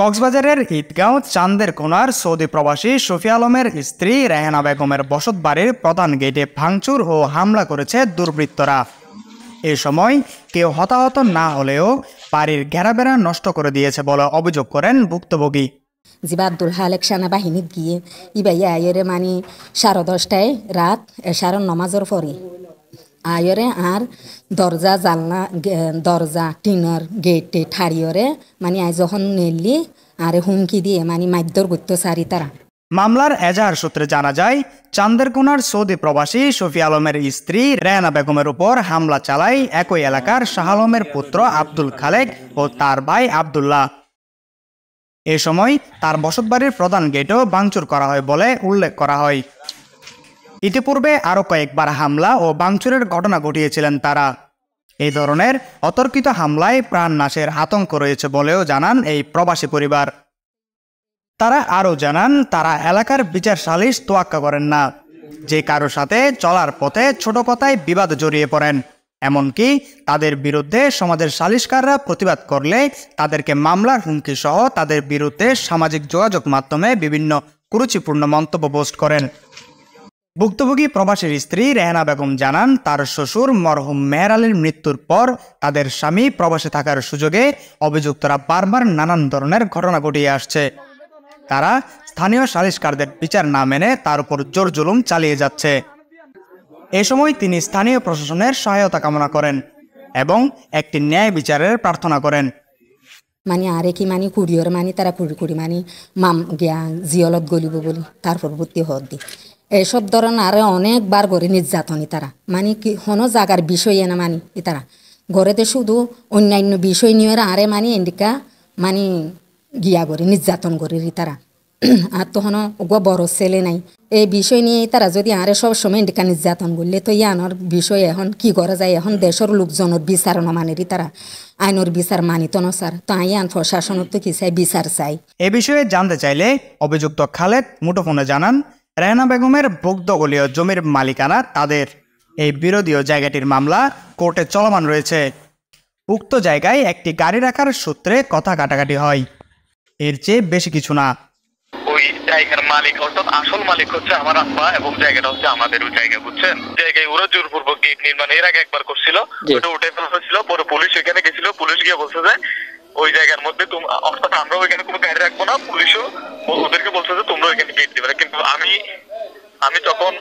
কক্সবাজারের ঈদগাঁও চান্দের কোনার সৌদি প্রবাসী শফি আলমের স্ত্রী রেহানা বেগমের বসতবাড়ির প্রধান গেটে ভাঙচুর ও হামলা করেছে দুর্বৃত্তরা। এ সময় কেউ হতাহত না হলেও বাড়ির ঘেরাবেড়া নষ্ট করে দিয়েছে বলে অভিযোগ করেন ভুক্তভোগী। জিবা আব্দুল হালেক সেনাবাহিনীত গিয়ে ইবাইয়া আয়রে মানে 10:30টায় রাত এশারের নমাজের পরে আয়রে আর দরজা জালনা দরজা টিনের গেটে ঠাড়িয়রে মানে আয় যখন নেলি আর হুমকি দিয়ে মানে মাইদ্যর করতে সারি তারা। মামলার এজাহার সূত্রে জানা যায়, চান্দেরকোনার সৌদি প্রবাসী শফি আলমের স্ত্রী রেহানা বেগমের উপর হামলা চালায় একই এলাকার শাহ আলমের পুত্র আব্দুল খালেক ও তার ভাই আব্দুল্লাহ। এ সময় তার বসতবাড়ির প্রধান গেটও ভাঙচুর করা হয় বলে উল্লেখ করা হয়। ইতিপূর্বে আরও কয়েকবার হামলা ও ভাঙচুরের ঘটনা ঘটিয়েছিলেন তারা। এই ধরনের অতর্কিত হামলায় প্রাণ নাশের আতঙ্ক রয়েছে বলেও জানান এই প্রবাসী পরিবার। তারা আরও জানান, তারা এলাকার বিচার সালিশ তোয়াক্কা করেন না, যে কারো সাথে চলার পথে ছোট কথায় বিবাদ জড়িয়ে পড়েন। এমনকি তাদের বিরুদ্ধে সমাজের সালিশকাররা প্রতিবাদ করলে তাদেরকে মামলার হুমকি সহ তাদের বিরুদ্ধে সামাজিক যোগাযোগ মাধ্যমে বিভিন্ন কুরুচিপূর্ণ মন্তব্য পোস্ট করেন। ভুক্তভোগী প্রবাসীর স্ত্রী রেহানা বেগম জানান, তার শ্বশুর মরহুম মেহের আলীর মৃত্যুর পর তাদের স্বামী প্রবাসে থাকার সুযোগে অভিযুক্তরা বারবার নানান ধরনের ঘটনা ঘটিয়ে আসছে। তারা স্থানীয় সালিশকারদের বিচার না মেনে তার উপর জোর জুলুম চালিয়ে যাচ্ছে। এ সময় তিনি স্থানীয় প্রশাসনের সহায়তা কামনা করেন এবং একটি ন্যায় বিচারের প্রার্থনা করেন। মানে আরে কি মানে কুড়িয়র মানে তারা কুড়ি মানে মাম গিয়া জিয়লত গলিব বলি তার পরবর্তী হদ দি এইসব ধরনের আরো অনেকবার করে নির্যাতনই তারা মানে কি কোনো জায়গার বিষয় না মানে তারা ঘরেতে শুধু অন্যান্য বিষয় নিয়ে আরে মানে এন্ডিকা মানে গিয়া করে নির্যাতন করে তারা। আর তখন বড় ছেলে নাই এই বিষয় নিয়ে তারা যদি আরে সব সময় এন্ডিকা নির্যাতন করলে তো ইয়ানোর বিষয় এখন কি করা যায়। এখন দেশের লোকজনের বিচার নমানেরই তারা আইনের বিচার মানিত না স্যার, তো আইন প্রশাসনের তো কি চাই বিচার চাই। এ বিষয়ে জানতে চাইলে অভিযুক্ত খালেদ মুঠোফোনে জানান, রেহানা বেগমের ভুক্তগলীয় জমির মালিকানা তাদের। এই বিরোধীয় জায়গাটির মামলা কোর্টে চলমান রয়েছে। উক্ত জায়গায় একটি গাড়ি রাখার সূত্রে কথা কাটাকাটি হয়, এর চেয়ে বেশি কিছু না। ওই জায়গার মালিক অর্থাৎ আসল মালিক হচ্ছে আমার আব্বা এবং জায়গাটা হচ্ছে আমাদের ওই জায়গা, বুঝছেন। জায়গায় ওরা জোরপূর্বক গেট নির্মাণ এর আগে একবার করছিল, ওটা উঠে ফেলা হয়েছিল। পরে পুলিশ ওইখানে গেছিল, পুলিশ গিয়ে বলছে যে ওই জায়গার মধ্যে অর্থাৎ আমরা ওইখানে কোনো গাড়ি রাখবো না। পুলিশও ওদেরকে বলছে যে তোমরা ওইখানে গেট দিবে না। কিন্তু আমি তখন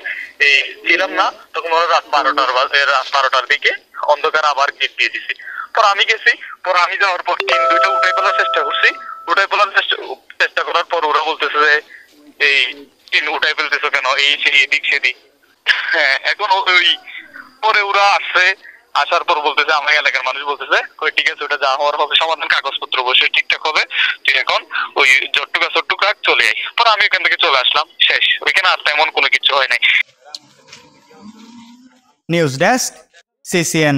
এই ছিলাম না, তখন ওরা রাত 12টার দিকে অন্ধকার আবার গেট দিয়ে দিছি। পর আমি গেছি, পর আমি যাওয়ার পর টিন দুইটা উঠে ফেলার চেষ্টা করছি। উঠে ফেলার চেষ্টা করার পর ওরা বলতেছে যে এই টিন উঠাই ফেলতেছো কেন, এই সেই এদিক সেদিক। হ্যাঁ, এখন ওই পরে ওরা আসছে, আসার পর বলতেছে আমার এলাকার মানুষ বলতেছে ওই ঠিক আছে, ওটা যা হওয়ার হবে সমাধান, কাগজপত্র বসে ঠিকঠাক হবে, তুই এখন ওই চট্টুকা চলে আয়। পর আমি এখান থেকে চলে আসলাম, শেষ। ওইখানে আর তেমন কোনো কিছু হয় নাই। News desk, CCN।